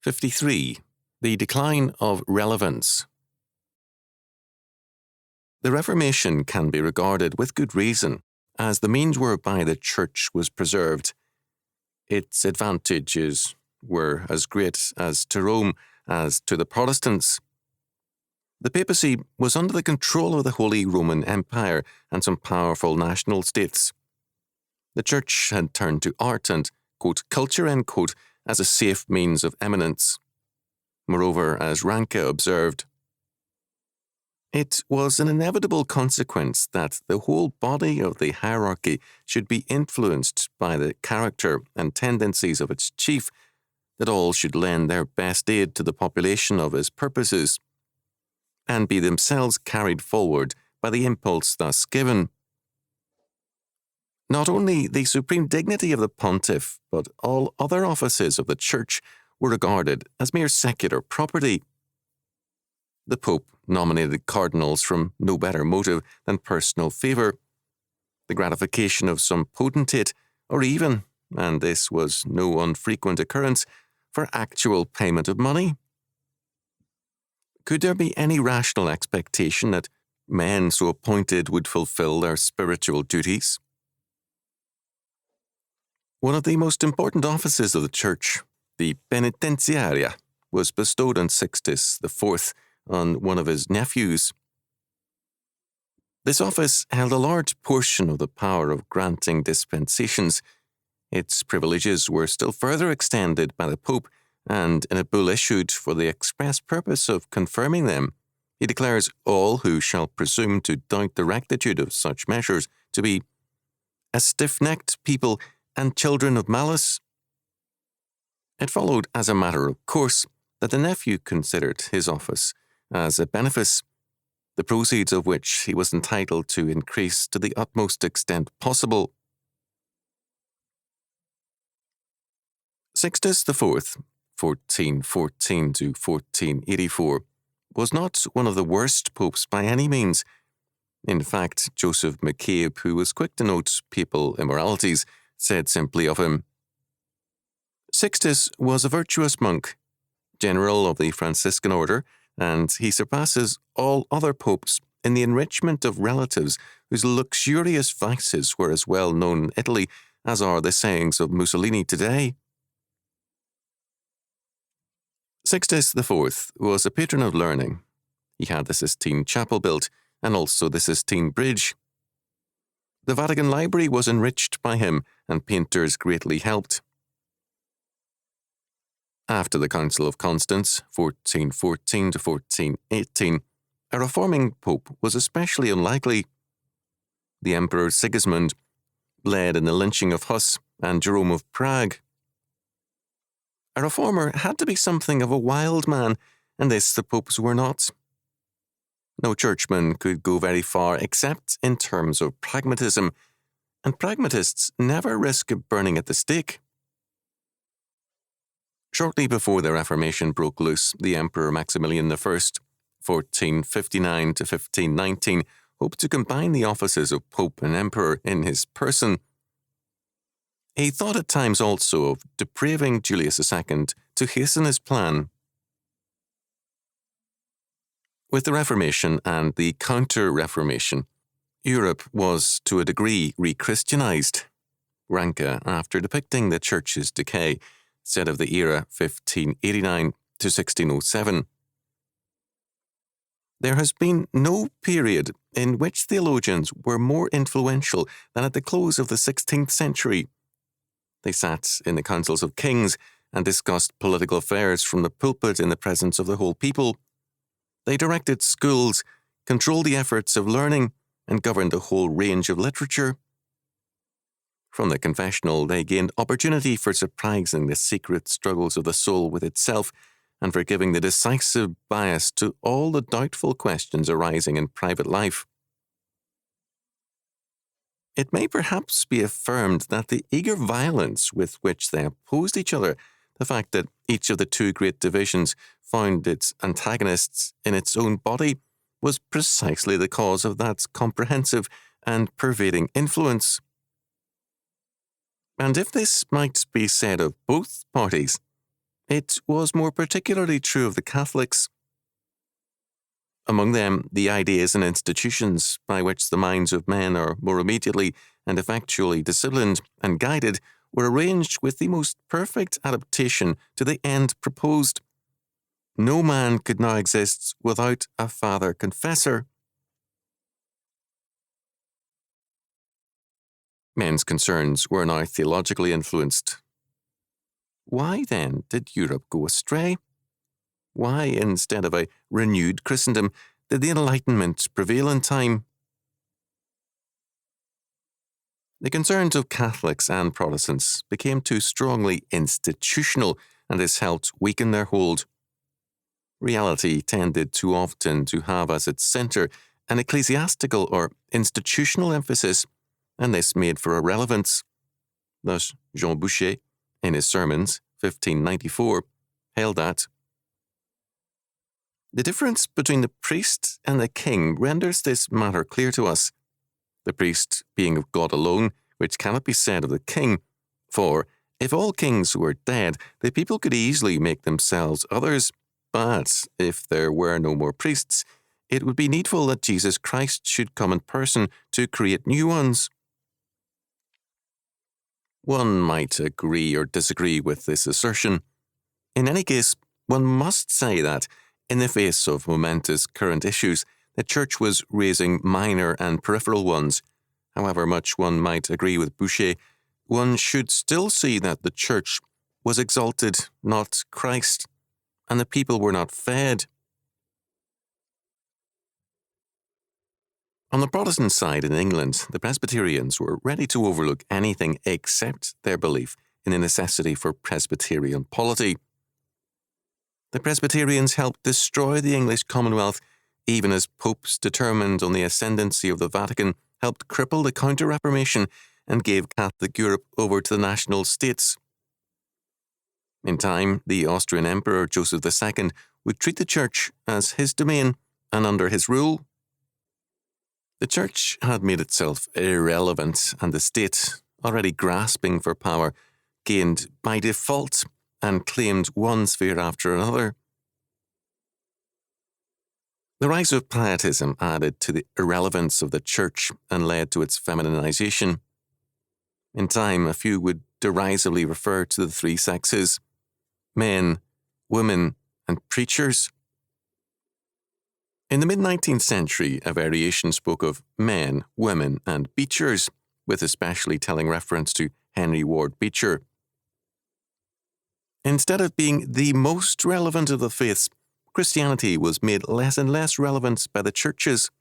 53. The Decline of Relevance. The Reformation can be regarded with good reason as the means whereby the Church was preserved. Its advantages were as great as to Rome as to the Protestants. The papacy was under the control of the Holy Roman Empire and some powerful national states. The Church had turned to art and, quote, culture, end quote, as a safe means of eminence. Moreover, as Ranke observed, it was an inevitable consequence that the whole body of the hierarchy should be influenced by the character and tendencies of its chief, that all should lend their best aid to the population of his purposes, and be themselves carried forward by the impulse thus given. Not only the supreme dignity of the pontiff, but all other offices of the Church were regarded as mere secular property. The Pope nominated cardinals from no better motive than personal favour, the gratification of some potentate, or even, and this was no unfrequent occurrence, for actual payment of money. Could there be any rational expectation that men so appointed would fulfil their spiritual duties? One of the most important offices of the Church, the penitentiaria, was bestowed on Sixtus IV on one of his nephews. This office held a large portion of the power of granting dispensations. Its privileges were still further extended by the Pope, and in a bull issued for the express purpose of confirming them, he declares all who shall presume to doubt the rectitude of such measures to be a stiff-necked people and children of malice. It followed as a matter of course that the nephew considered his office as a benefice, the proceeds of which he was entitled to increase to the utmost extent possible. Sixtus IV, 1414 to 1484, was not one of the worst popes by any means. In fact, Joseph McCabe, who was quick to note papal immoralities, said simply of him, Sixtus was a virtuous monk, general of the Franciscan order, and he surpasses all other popes in the enrichment of relatives whose luxurious vices were as well known in Italy as are the sayings of Mussolini today. Sixtus IV was a patron of learning. He had the Sistine Chapel built, and also the Sistine Bridge. The Vatican Library was enriched by him, and painters greatly helped. After the Council of Constance, 1414 to 1418, a reforming pope was especially unlikely. The Emperor Sigismund led in the lynching of Huss and Jerome of Prague. A reformer had to be something of a wild man, and this the popes were not. No churchman could go very far except in terms of pragmatism, and pragmatists never risk burning at the stake. Shortly before the Reformation broke loose, the Emperor Maximilian I, 1459 to 1519, hoped to combine the offices of Pope and Emperor in his person. He thought at times also of depraving Julius II to hasten his plan. With the Reformation and the Counter-Reformation, Europe was to a degree re-Christianized. Ranke, after depicting the Church's decay, said of the era 1589 to 1607, there has been no period in which theologians were more influential than at the close of the 16th century. They sat in the councils of kings and discussed political affairs from the pulpit in the presence of the whole people. They directed schools, controlled the efforts of learning, and governed the whole range of literature. From the confessional, they gained opportunity for surprising the secret struggles of the soul with itself and for giving the decisive bias to all the doubtful questions arising in private life. It may perhaps be affirmed that the eager violence with which they opposed each other, the fact that each of the two great divisions found its antagonists in its own body, was precisely the cause of that comprehensive and pervading influence. And if this might be said of both parties, It was more particularly true of the Catholics. Among them, the ideas and institutions by which the minds of men are more immediately and effectually disciplined and guided were arranged with the most perfect adaptation to the end proposed. No man could now exist without a father confessor. Men's concerns were now theologically influenced. Why, then, did Europe go astray? Why, instead of a renewed Christendom, did the Enlightenment prevail in time? The concerns of Catholics and Protestants became too strongly institutional, and this helped weaken their hold. Reality tended too often to have as its centre an ecclesiastical or institutional emphasis, and this made for irrelevance. Thus, Jean Boucher, in his sermons, 1594, held that the difference between the priest and the king renders this matter clear to us. The priest being of God alone, which cannot be said of the king, for if all kings were dead, the people could easily make themselves others. But if there were no more priests, it would be needful that Jesus Christ should come in person to create new ones. One might agree or disagree with this assertion. In any case, one must say that, in the face of momentous current issues, the Church was raising minor and peripheral ones. However much one might agree with Boucher, one should still see that the Church was exalted, not Christ, and the people were not fed. On the Protestant side in England, the Presbyterians were ready to overlook anything except their belief in the necessity for Presbyterian polity. The Presbyterians helped destroy the English Commonwealth, even as popes determined on the ascendancy of the Vatican helped cripple the Counter-Reformation and gave Catholic Europe over to the national states. In time, the Austrian Emperor Joseph II would treat the Church as his domain and under his rule. The Church had made itself irrelevant, and the state, already grasping for power, gained by default and claimed one sphere after another. The rise of pietism added to the irrelevance of the Church and led to its feminization. In time, a few would derisively refer to the three sexes: men, women, and preachers. In the mid-19th century, a variation spoke of men, women, and beechers, with especially telling reference to Henry Ward Beecher. Instead of being the most relevant of the faiths, Christianity was made less and less relevant by the churches.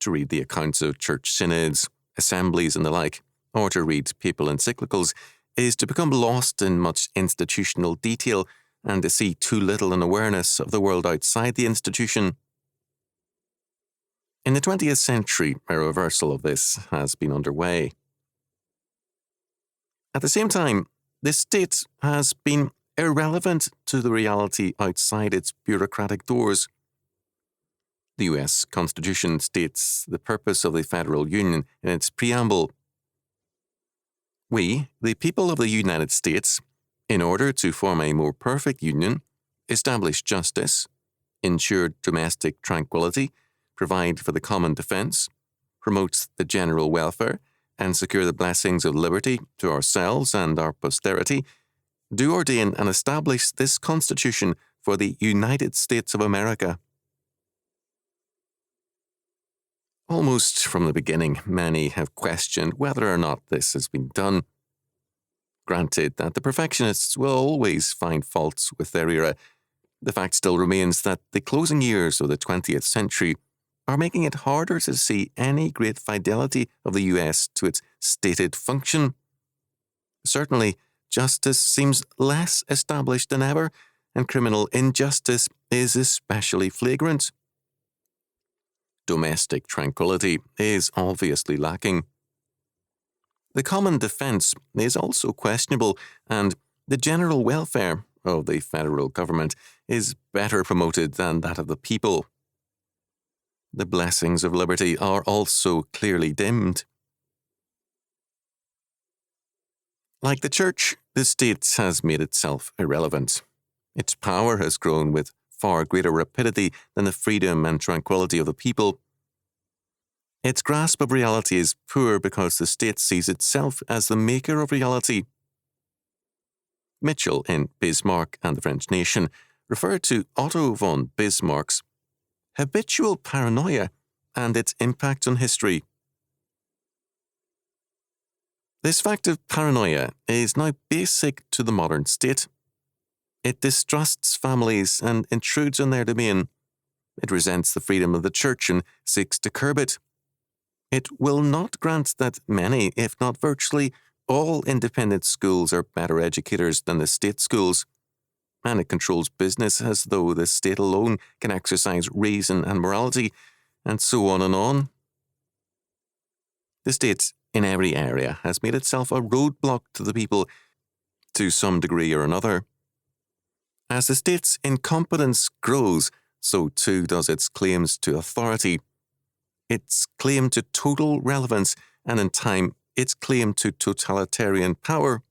To read the accounts of church synods, assemblies, and the like, or to read papal encyclicals, is to become lost in much institutional detail and to see too little in awareness of the world outside the institution. In the 20th century, a reversal of this has been underway. At the same time, the state has been irrelevant to the reality outside its bureaucratic doors. The U.S. Constitution states the purpose of the Federal Union in its preamble. We, the people of the United States, in order to form a more perfect union, establish justice, ensure domestic tranquility, provide for the common defense, promote the general welfare, and secure the blessings of liberty to ourselves and our posterity, do ordain and establish this Constitution for the United States of America. Almost from the beginning, many have questioned whether or not this has been done. Granted that the perfectionists will always find faults with their era, the fact still remains that the closing years of the 20th century are making it harder to see any great fidelity of the US to its stated function. Certainly, justice seems less established than ever, and criminal injustice is especially flagrant. Domestic tranquility is obviously lacking. The common defense is also questionable, and the general welfare of the federal government is better promoted than that of the people. The blessings of liberty are also clearly dimmed. Like the church, the state has made itself irrelevant. Its power has grown with far greater rapidity than the freedom and tranquility of the people. Its grasp of reality is poor because the state sees itself as the maker of reality. Mitchell, in Bismarck and the French Nation, referred to Otto von Bismarck's habitual paranoia and its impact on history. This fact of paranoia is now basic to the modern state. It distrusts families and intrudes on their domain. It resents the freedom of the church and seeks to curb it. It will not grant that many, if not virtually all, independent schools are better educators than the state schools, and it controls business as though the state alone can exercise reason and morality, and so on and on. The state, in every area, has made itself a roadblock to the people to some degree or another. As the state's incompetence grows, so too does its claims to authority. Its claim to total relevance, and in time, its claim to totalitarian power.